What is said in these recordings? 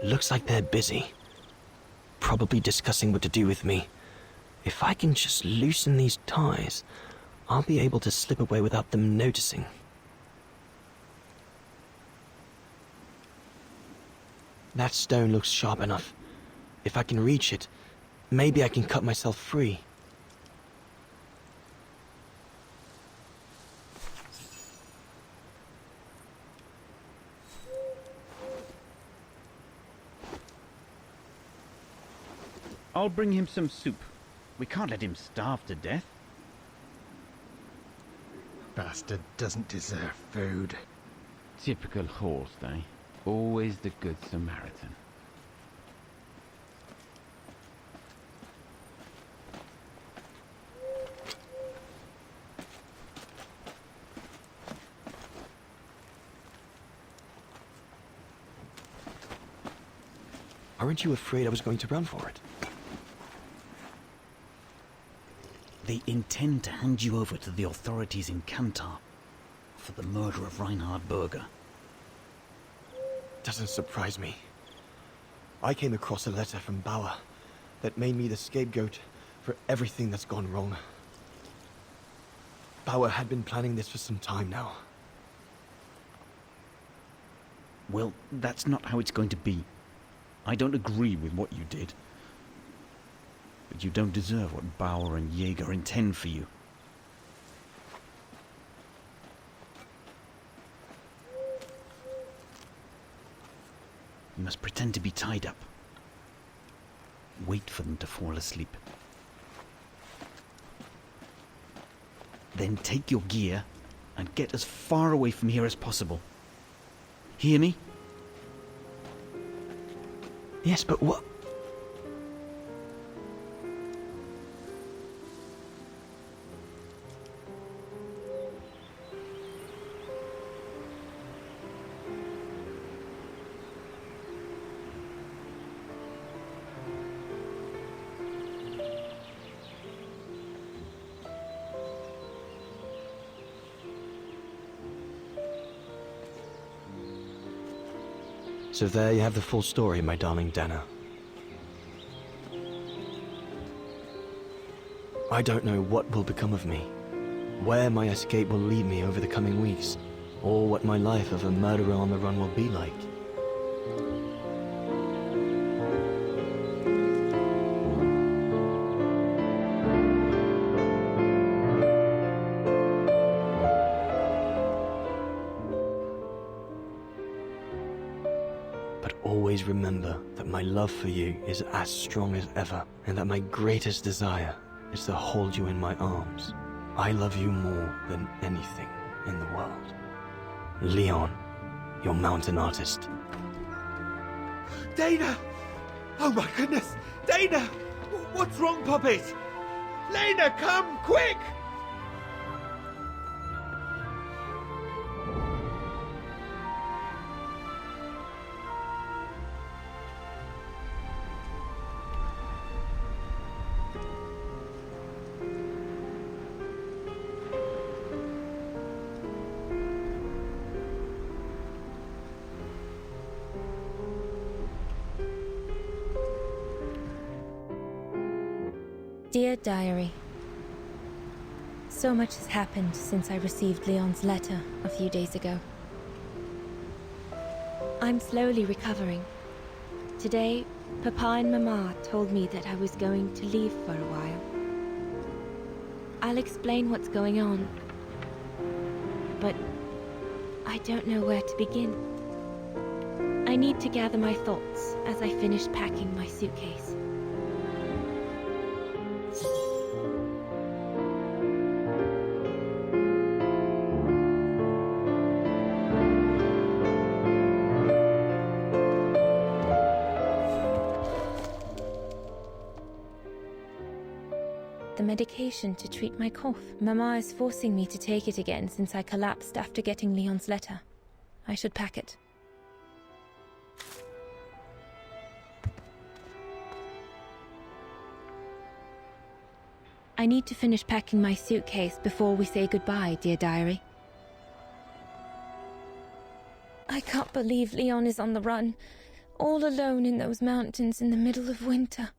Looks like they're busy. Probably discussing what to do with me. If I can just loosen these ties, I'll be able to slip away without them noticing. That stone looks sharp enough. If I can reach it, maybe I can cut myself free. I'll bring him some soup. We can't let him starve to death. Bastard doesn't deserve food. Typical horse, eh? Always the good Samaritan. Aren't you afraid I was going to run for it? They intend to hand you over to the authorities in Kantar for the murder of Reinhard Berger. Doesn't surprise me. I came across a letter from Bauer that made me the scapegoat for everything that's gone wrong. Bauer had been planning this for some time now. Well, that's not how it's going to be. I don't agree with what you did. But you don't deserve what Bauer and Jaeger intend for you. You must pretend to be tied up. Wait for them to fall asleep. Then take your gear and get as far away from here as possible. Hear me? Yes, but what? So there you have the full story, my darling Dana. I don't know what will become of me, where my escape will lead me over the coming weeks, or what my life of a murderer on the run will be like. But always remember that my love for you is as strong as ever, and that my greatest desire is to hold you in my arms. I love you more than anything in the world. Leon, your mountain artist. Dana! Oh my goodness! Dana! What's wrong, Puppet? Lena, come, quick! Dear Diary, so much has happened since I received Leon's letter a few days ago. I'm slowly recovering. Today, Papa and Mama told me that I was going to leave for a while. I'll explain what's going on, but I don't know where to begin. I need to gather my thoughts as I finish packing my suitcase. The medication to treat my cough. Mama is forcing me to take it again since I collapsed after getting Leon's letter. I should pack it. I need to finish packing my suitcase before we say goodbye, dear diary. I can't believe Leon is on the run. all alone in those mountains in the middle of winter.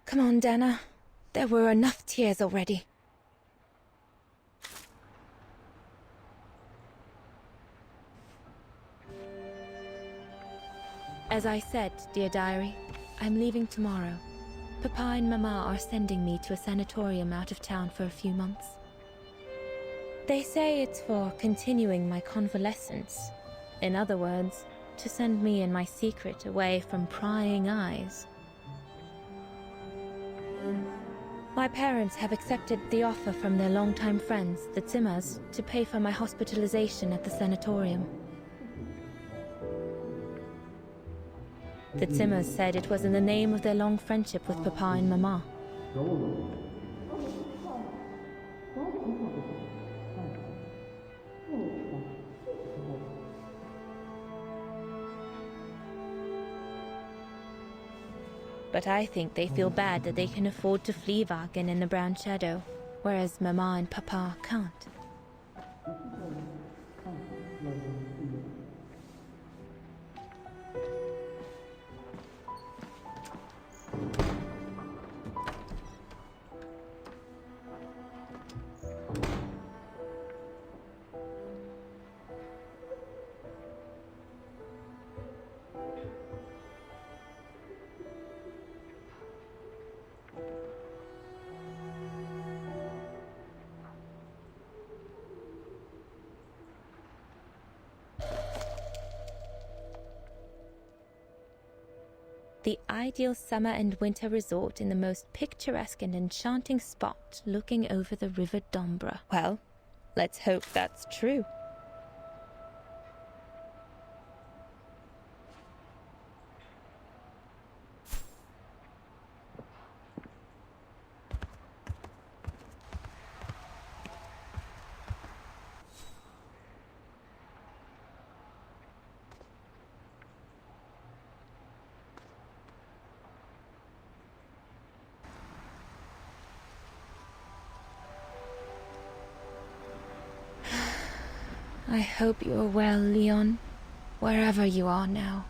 Come on, Dana. There were enough tears already. As I said, dear diary, I'm leaving tomorrow. Papa and Mama are sending me to a sanatorium out of town for a few months. They say it's for continuing my convalescence. In other words, to send me and my secret away from prying eyes. My parents have accepted the offer from their longtime friends, the Zimmers, to pay for my hospitalization at the sanatorium. The Zimmers said it was in the name of their long friendship with Papa and Mama. But I think they feel bad that they can afford to flee Wagen in the Brown Shadow, whereas Mama and Papa can't. The ideal summer and winter resort in the most picturesque and enchanting spot looking over the River Dombra. Well, let's hope that's true. I hope you are well, Leon, wherever you are now.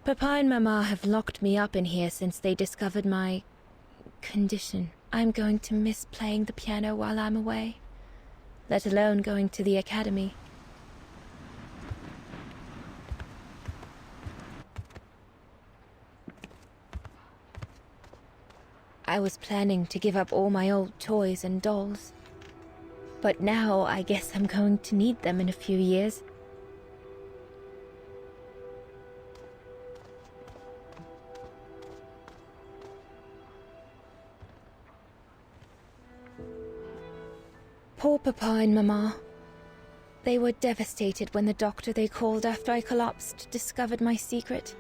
Papa and Mama have locked me up in here since they discovered my condition. I'm going to miss playing the piano while I'm away, let alone going to the academy. I was planning to give up all my old toys and dolls, but now I guess I'm going to need them in a few years. Poor Papa and Mama. They were devastated when the doctor they called after I collapsed discovered my secret.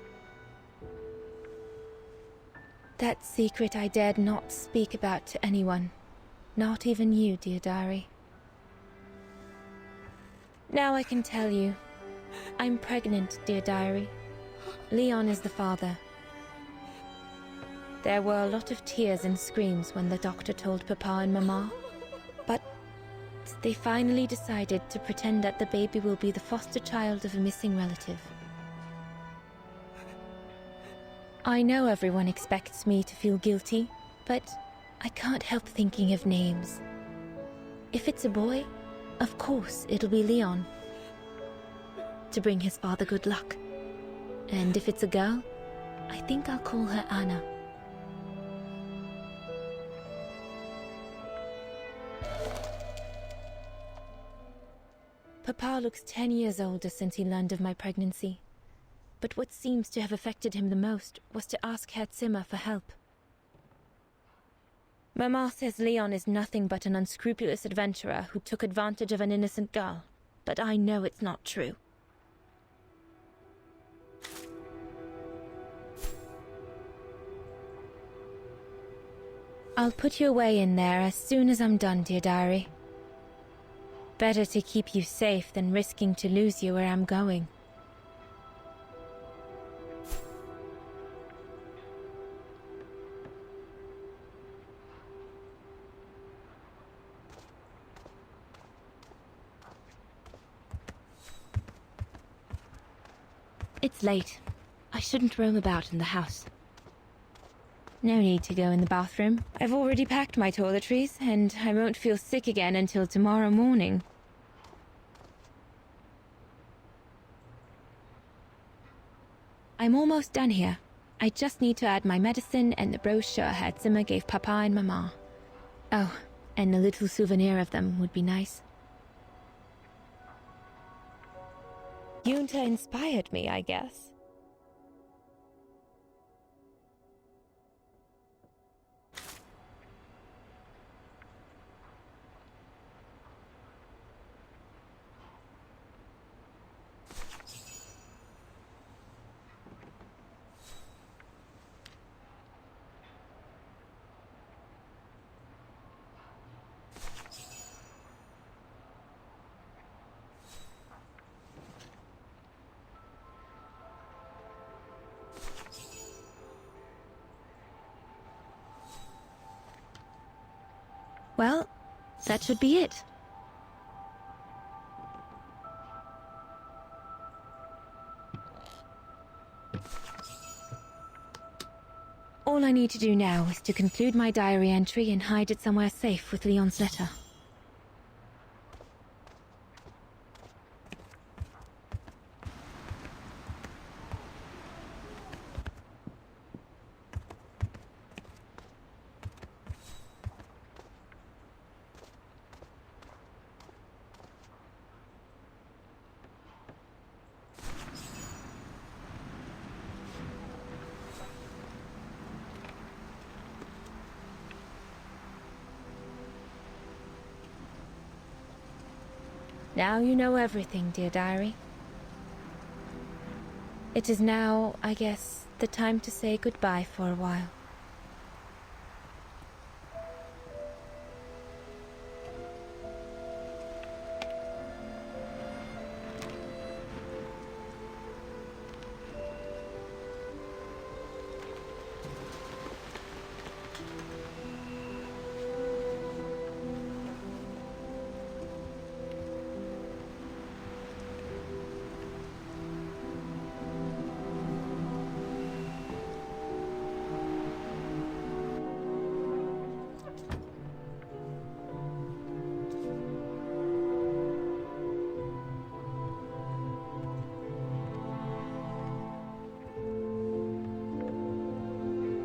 That secret I dared not speak about to anyone. Not even you, dear diary. Now I can tell you. I'm pregnant, dear diary. Leon is the father. There were a lot of tears and screams when the doctor told Papa and Mama. But they finally decided to pretend that the baby will be the foster child of a missing relative. I know everyone expects me to feel guilty, but I can't help thinking of names. If it's a boy, of course it'll be Leon, to bring his father good luck. And if it's a girl, I think I'll call her Anna. Papa looks 10 years older since he learned of my pregnancy. But what seems to have affected him the most was to ask Herr Zimmer for help. Mama says Leon is nothing but an unscrupulous adventurer who took advantage of an innocent girl, but I know it's not true. I'll put you away in there as soon as I'm done, dear diary. Better to keep you safe than risking to lose you where I'm going. It's late. I shouldn't roam about in the house. No need to go in the bathroom. I've already packed my toiletries, and I won't feel sick again until tomorrow morning. I'm almost done here. I just need to add my medicine and the brochure Herr Zimmer gave Papa and Mama. Oh, and a little souvenir of them would be nice. Junta inspired me, I guess. Well, that should be it. All I need to do now is to conclude my diary entry and hide it somewhere safe with Leon's letter. Now you know everything, dear diary. It is now, I guess, the time to say goodbye for a while.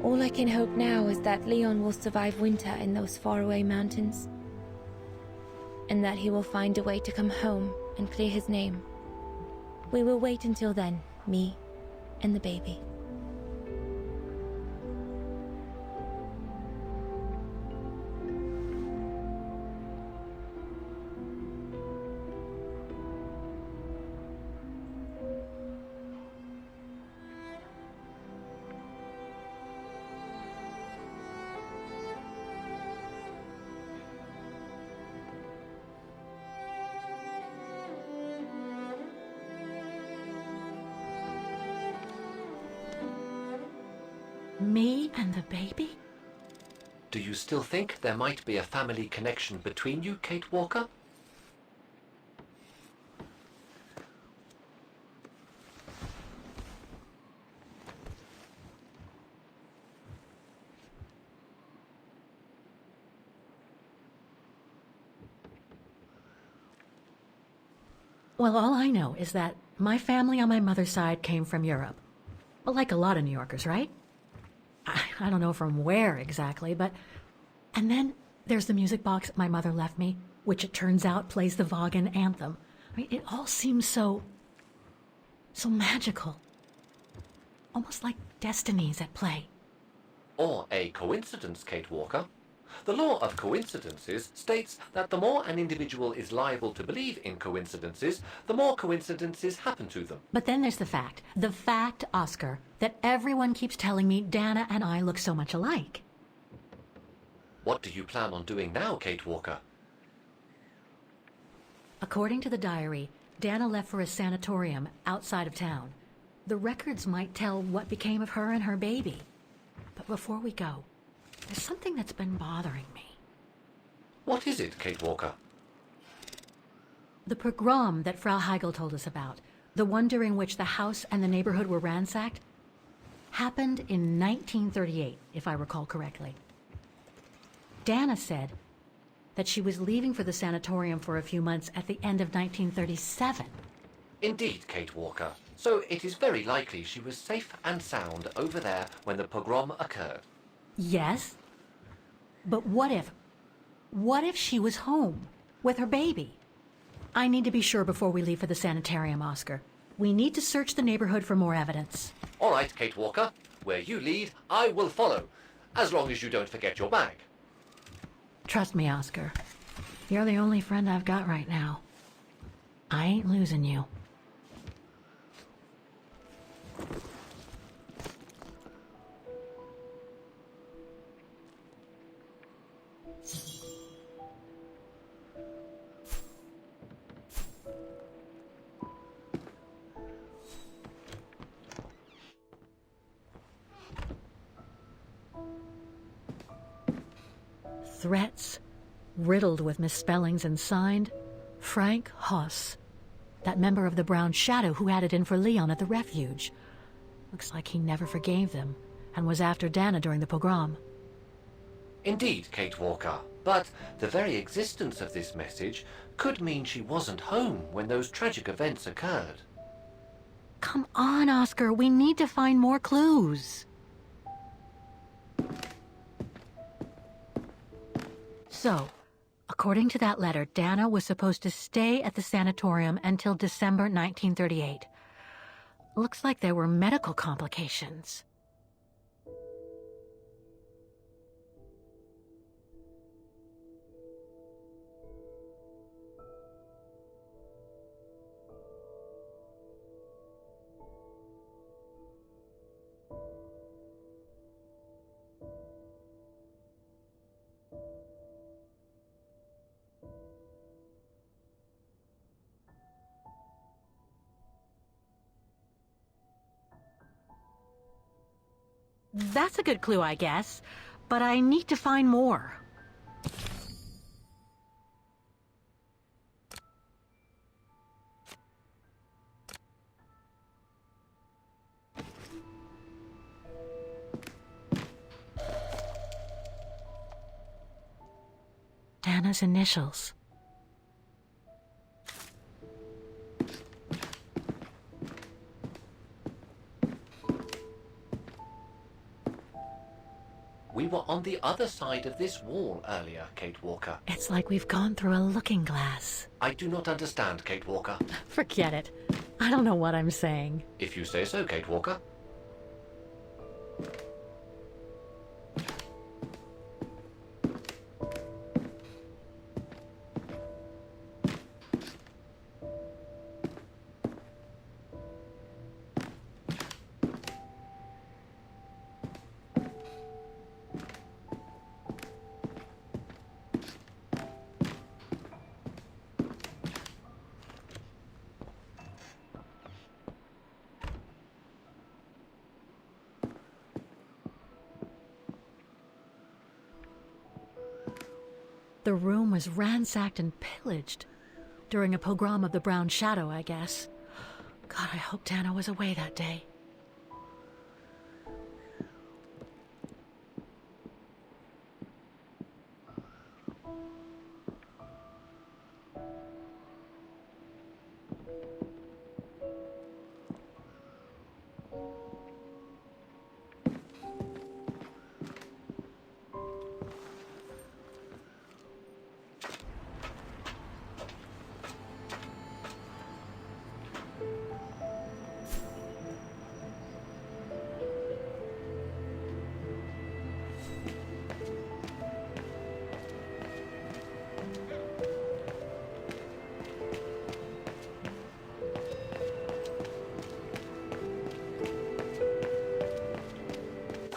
All I can hope now is that Leon will survive winter in those faraway mountains. And that he will find a way to come home and clear his name. We will wait until then, me and the baby. me and the baby? Do you still think there might be a family connection between you, Kate Walker? Well, all I know is that my family on my mother's side came from Europe. Well, like a lot of New Yorkers, right? I don't know from where exactly, but... And then there's the music box my mother left me, which it turns out plays the Vaughan anthem. I mean, it all seems so magical. Almost like destinies at play. Or a coincidence, Kate Walker. The law of coincidences states that the more an individual is liable to believe in coincidences, the more coincidences happen to them. But then there's the fact, Oscar, that everyone keeps telling me Dana and I look so much alike. What do you plan on doing now, Kate Walker? According to the diary, Dana left for a sanatorium outside of town. The records might tell what became of her and her baby. But before we go, there's something that's been bothering me. What is it, Kate Walker? The pogrom that Frau Heigl told us about, the one during which the house and the neighborhood were ransacked, happened in 1938, if I recall correctly. Dana said that she was leaving for the sanatorium for a few months at the end of 1937. Indeed, Kate Walker. So it is very likely she was safe and sound over there when the pogrom occurred. Yes, but what if she was home with her baby? I need to be sure before we leave for the sanitarium, Oscar. We need to search the neighborhood for more evidence. All right, Kate Walker. Where you lead, I will follow. As long as you don't forget your bag. Trust me, Oscar. You're the only friend I've got right now. I ain't losing you. Threats, riddled with misspellings and signed, Frank Hoss, that member of the Brown Shadow who had it in for Leon at the refuge. Looks like he never forgave them and was after Dana during the pogrom. Indeed, Kate Walker. But the very existence of this message could mean she wasn't home when those tragic events occurred. Come on, Oscar. We need to find more clues. So, according to that letter, Dana was supposed to stay at the sanatorium until December 1938. Looks like there were medical complications. That's a good clue, I guess, but I need to find more. Dana's initials. We were on the other side of this wall earlier, Kate Walker. It's like we've gone through a looking glass. I do not understand, Kate Walker. Forget it. I don't know what I'm saying. If you say so, Kate Walker. The room was ransacked and pillaged. During a pogrom of the Brown Shadow, I guess. God, I hope Dana was away that day.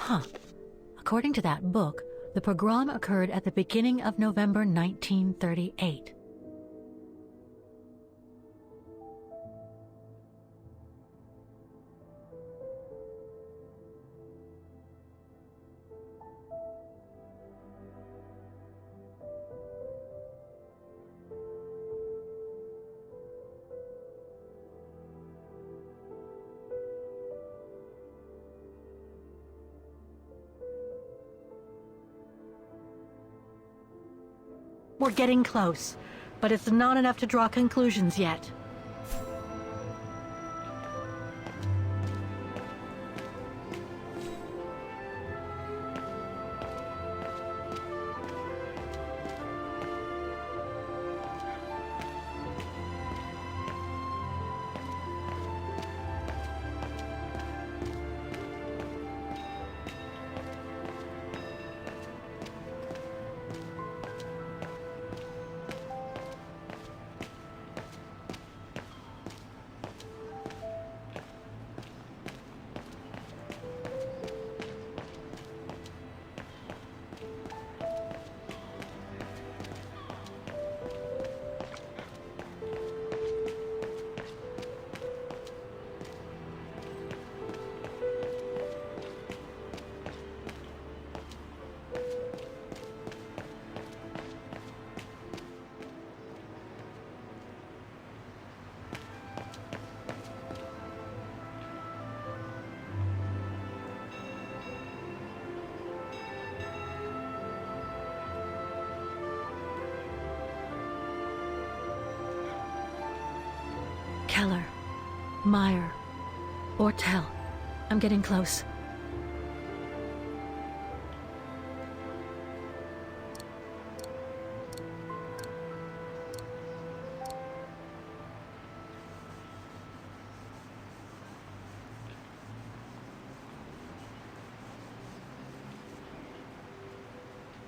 Huh. According to that book, the pogrom occurred at the beginning of November 1938. We're getting close, but it's not enough to draw conclusions yet. Keller, Meyer, Ortel. I'm getting close.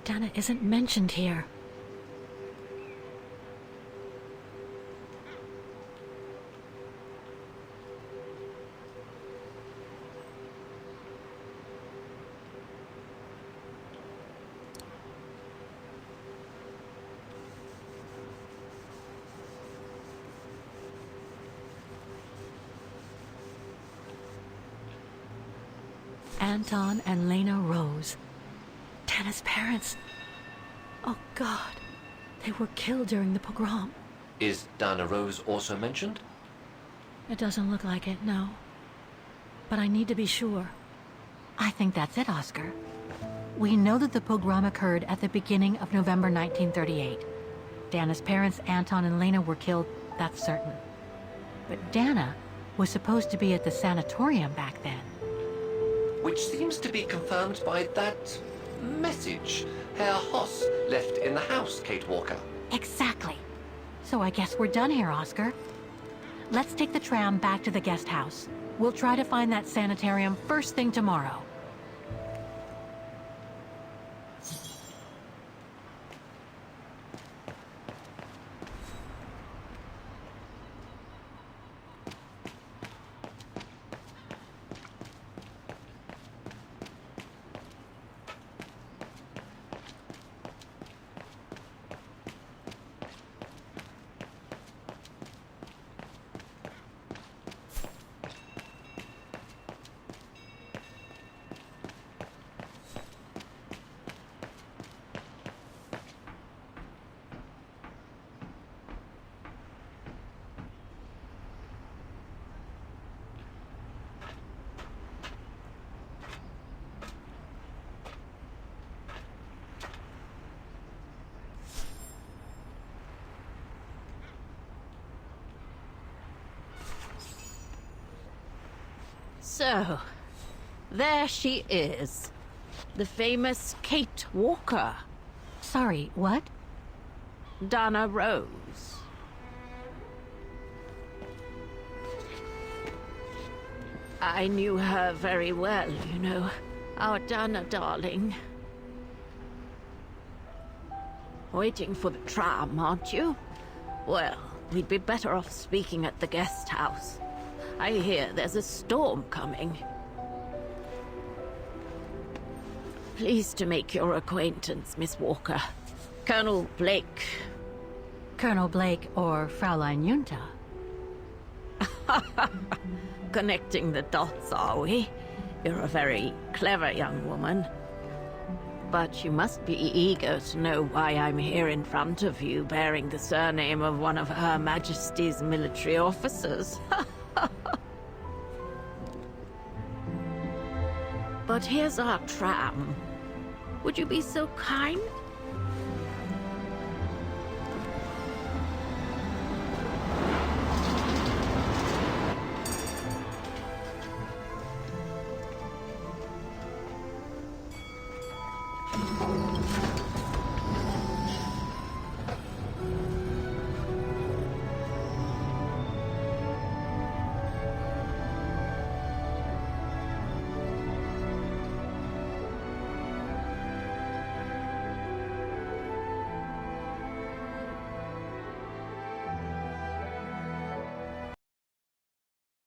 Dana isn't mentioned here. Anton and Lena Rose. Dana's parents. Oh God, they were killed during the pogrom. Is Dana Rose also mentioned? It doesn't look like it, no. But I need to be sure. I think that's it, Oscar. We know that the pogrom occurred at the beginning of November 1938. Dana's parents, Anton and Lena, were killed, that's certain. But Dana was supposed to be at the sanatorium back then. Which seems to be confirmed by that message Herr Hoss left in the house, Kate Walker. Exactly. So I guess we're done here, Oscar. Let's take the tram back to the guest house. We'll try to find that sanitarium first thing tomorrow. So, there she is. The famous Kate Walker. Sorry, what? Dana Rose. I knew her very well, you know. Our Dana darling. Waiting for the tram, aren't you? Well, we'd be better off speaking at the guest house. I hear there's a storm coming. Pleased to make your acquaintance, Miss Walker. Colonel Blake. Colonel Blake or Fraulein Junta? Connecting the dots, are we? You're a very clever young woman. But you must be eager to know why I'm here in front of you, bearing the surname of one of Her Majesty's military officers. But here's our tram. Would you be so kind